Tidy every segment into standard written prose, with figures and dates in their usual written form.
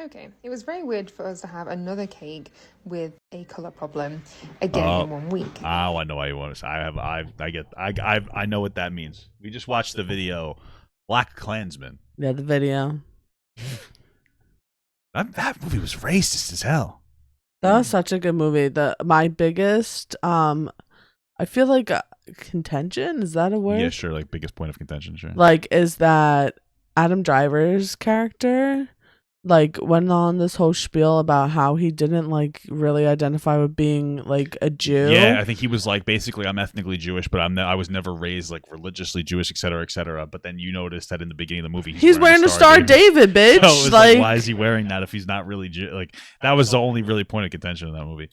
Okay, it was very weird for us to have another cake with a color problem again in 1 week. Oh, I know why you want to. I know what that means. We just watched the video, Black Klansman. Yeah, the video. That movie was racist as hell. That was such a good movie. My biggest, I feel like contention, is that a word? Yeah, sure. Like biggest point of contention, sure. Like, is that Adam Driver's character like went on this whole spiel about how he didn't like really identify with being like a Jew. Yeah, I think he was like, basically, I'm ethnically Jewish, but I was never raised like religiously Jewish, et cetera, et cetera. But then you notice that in the beginning of the movie, he's wearing a Star David, bitch. So it was like, why is he wearing that if he's not really like? That was the only really point of contention in that movie.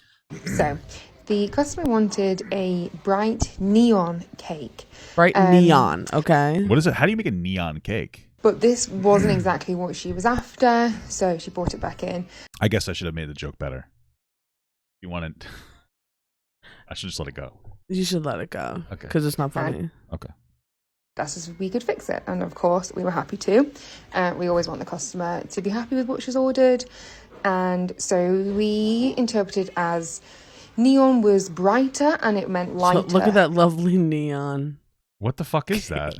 So, the customer wanted a bright neon cake. Bright neon, okay. What is it? How do you make a neon cake? But this wasn't exactly what she was after, so she brought it back in. I guess I should have made the joke better. You wanted... I should just let it go. You should let it go. Okay. Because it's not funny. Okay. That's as we could fix it. And of course, we were happy to. We always want the customer to be happy with what she's ordered. And so we interpreted as neon was brighter and it meant lighter. So look at that lovely neon. What the fuck is that?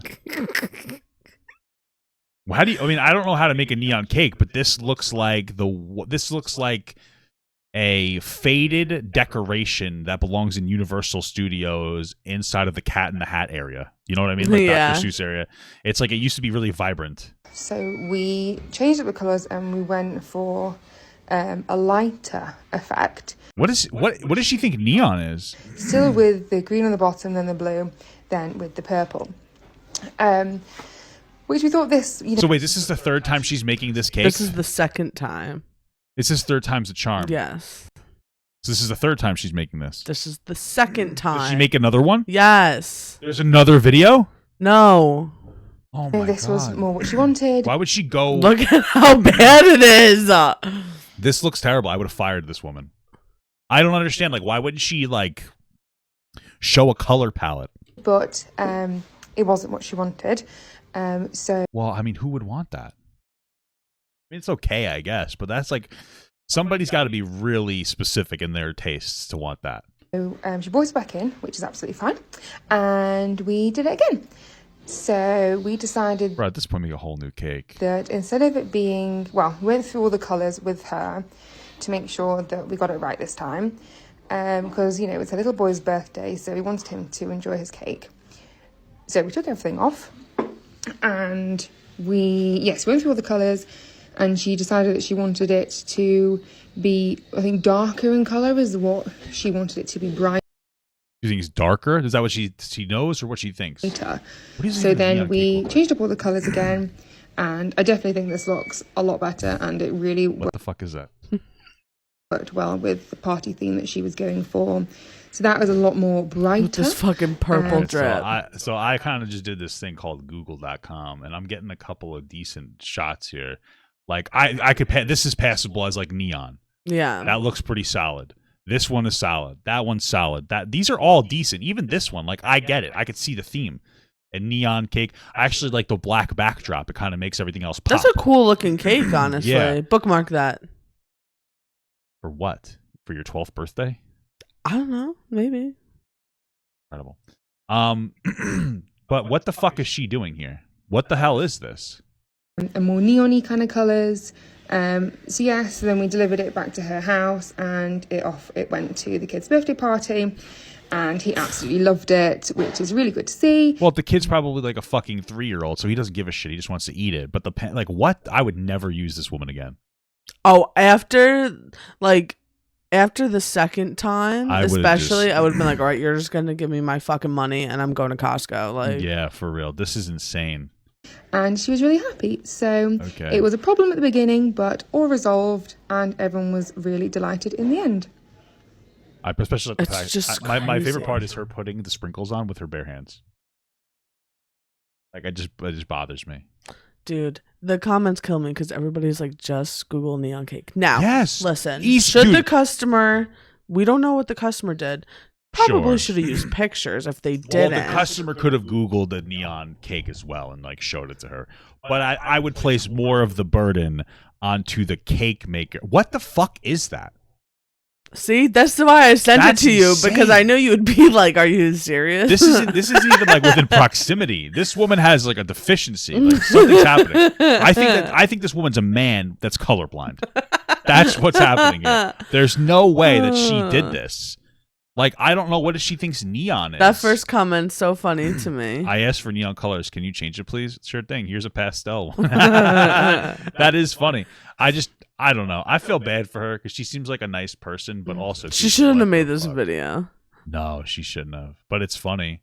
How do you? I mean, I don't know how to make a neon cake, but this looks like a faded decoration that belongs in Universal Studios inside of the Cat in the Hat area. You know what I mean? Like yeah. Dr. Seuss area. It's like it used to be really vibrant. So we changed up the colours and we went for a lighter effect. What does she think neon is? Still with the green on the bottom, then the blue, then with the purple. Which we thought this, So wait, this is the third time she's making this cake? This is the second time. It's his third time's a charm. Yes. So this is the third time she's making this. This is the second time. Does she make another one? Yes. There's another video? No. Oh my this God. was more what she wanted. Why would she go? Look at how bad it is. This looks terrible. I would have fired this woman. I don't understand. Like, why wouldn't she like show a color palette? But it wasn't what she wanted. Well, I mean, who would want that? I mean, it's okay, I guess, but that's like somebody's got to be really specific in their tastes to want that. So she brought it back in, which is absolutely fine, and we did it again. So we decided, Bro, at this point, make a whole new cake. That instead of it being, well, we went through all the colours with her to make sure that we got it right this time, because you know it's a little boy's birthday, so we wanted him to enjoy his cake. So we took everything off. And we went through all the colours, and she decided that she wanted it to be, I think, darker in colour is what she wanted it to be, brighter. You think it's darker? Is that what she knows or what she thinks? So then we changed up all the colours again, and I definitely think this looks a lot better, and it really What the fuck is that? worked well with the party theme that she was going for. So that was a lot more brighter. With this fucking purple drip. So I kind of just did this thing called Google.com, and I'm getting a couple of decent shots here. Like I could this is passable as like neon. Yeah. That looks pretty solid. This one is solid. That one's solid. These are all decent. Even this one, like I get it. I could see the theme. A neon cake. I actually like the black backdrop. It kind of makes everything else pop. That's a cool looking cake, honestly. Yeah. Bookmark that. For what? For your 12th birthday? I don't know. Maybe. Incredible. But what the fuck is she doing here? What the hell is this? A more neon-y kind of colours. So then we delivered it back to her house, and it went to the kid's birthday party, and he absolutely loved it, which is really good to see. Well, the kid's probably like a fucking 3-year-old, so he doesn't give a shit. He just wants to eat it. But what? I would never use this woman again. Oh, after the second time, I would have been like, all right, you're just going to give me my fucking money and I'm going to Costco. Like, yeah, for real. This is insane. And she was really happy. So It was a problem at the beginning, but all resolved, and everyone was really delighted in the end. My favorite part is her putting the sprinkles on with her bare hands. Like, it just bothers me. Dude, the comments kill me because everybody's like, just Google neon cake. Now, listen, the customer, we don't know what the customer did. Probably should have used pictures if they didn't. Well, the customer could have Googled a neon cake as well and like showed it to her. But I would place more of the burden onto the cake maker. What the fuck is that? See, that's why I sent it to you, because I knew you would be like, "Are you serious?" This isn't even like within proximity. This woman has like a deficiency. Like something's happening. I think this woman's a man that's colorblind. That's what's happening here. There's no way that she did this. Like, I don't know what she thinks neon is. That first comment's so funny to me. I asked for neon colors. Can you change it, please? Sure thing. Here's a pastel one. That is funny. I don't know. I feel bad for her because she seems like a nice person, but also she shouldn't have made this video. No, she shouldn't have. But it's funny.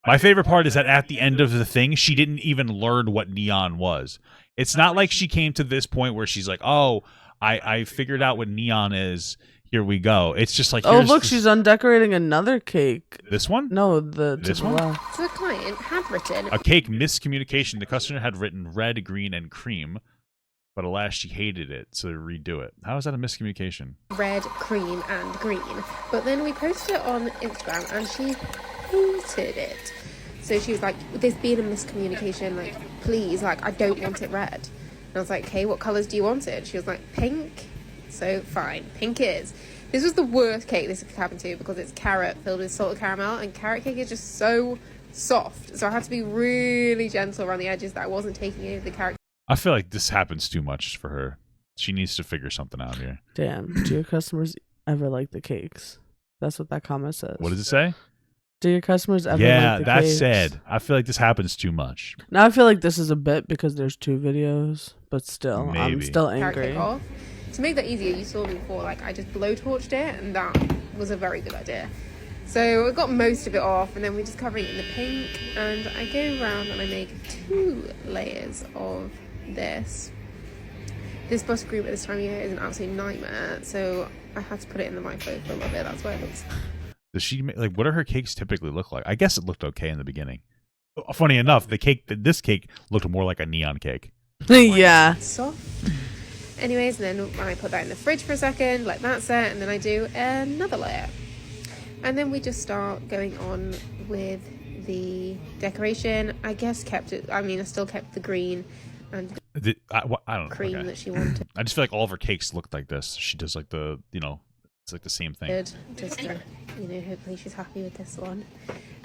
My favorite part is that at the end of the thing, she didn't even learn what neon was. It's not like she came to this point where she's like, "Oh, I figured out what neon is. Here we go." It's just like, oh look, she's undecorating another cake. This one? No, this one. So the client had written a cake miscommunication. The customer had written red, green, and cream, but alas, she hated it, so redo it. How is that a miscommunication? Red, cream, and green. But then we posted it on Instagram, and she hated it. So she was like, "There's been a miscommunication. Like, please, like, I don't want it red." And I was like, "Okay, what colours do you want it?" She was like, "Pink." So fine, pink it is. This was the worst cake this could happen to because it's carrot filled with salted caramel, and carrot cake is just so soft. So I had to be really gentle around the edges that I wasn't taking any of the carrot. I feel like this happens too much for her. She needs to figure something out here. Damn, do your customers ever like the cakes? That's what that comment says. What does it say? Do your customers ever like the that's cakes? sad. I feel like this happens too much. Now I feel like this is a bit because there's 2 videos, but still, Maybe. I'm still angry. To make that easier, you saw me before, like, I just blowtorched it, and that was a very good idea. So I got most of it off, and then we're just covering it in the pink, and I go around and I make 2 layers of this. This buttercream at this time of year is an absolute nightmare, so I had to put it in the microwave for a little bit. That's why it looks... Does she like? What do her cakes typically look like? I guess it looked okay in the beginning. Funny enough, this cake looked more like a neon cake. Yeah. Soft. Anyways, and then I put that in the fridge for a second, let that set, and then I do another layer. And then we just start going on with the decoration. I guess I still kept the green and I don't know. Cream that she wanted. I just feel like all of her cakes looked like this. She does like it's like the same thing. Good. Just hopefully she's happy with this one.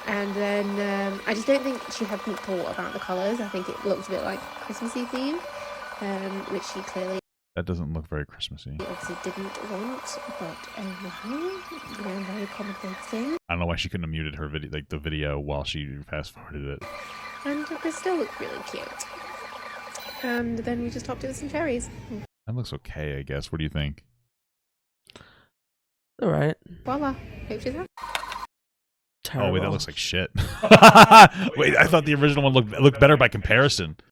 And then I just don't think she hadn't thought about the colours. I think it looked a bit like Christmassy theme, which she clearly... That doesn't look very Christmassy. Obviously didn't want, but very common thing. I don't know why she couldn't have muted her video, like the video, while she fast forwarded it. And it still looked really cute. And then we just topped it with some cherries. That looks okay, I guess. What do you think? All right. Voila. Hope she's happy. Terrible. Oh wait, that looks like shit. Wait, I thought the original one looked better by comparison.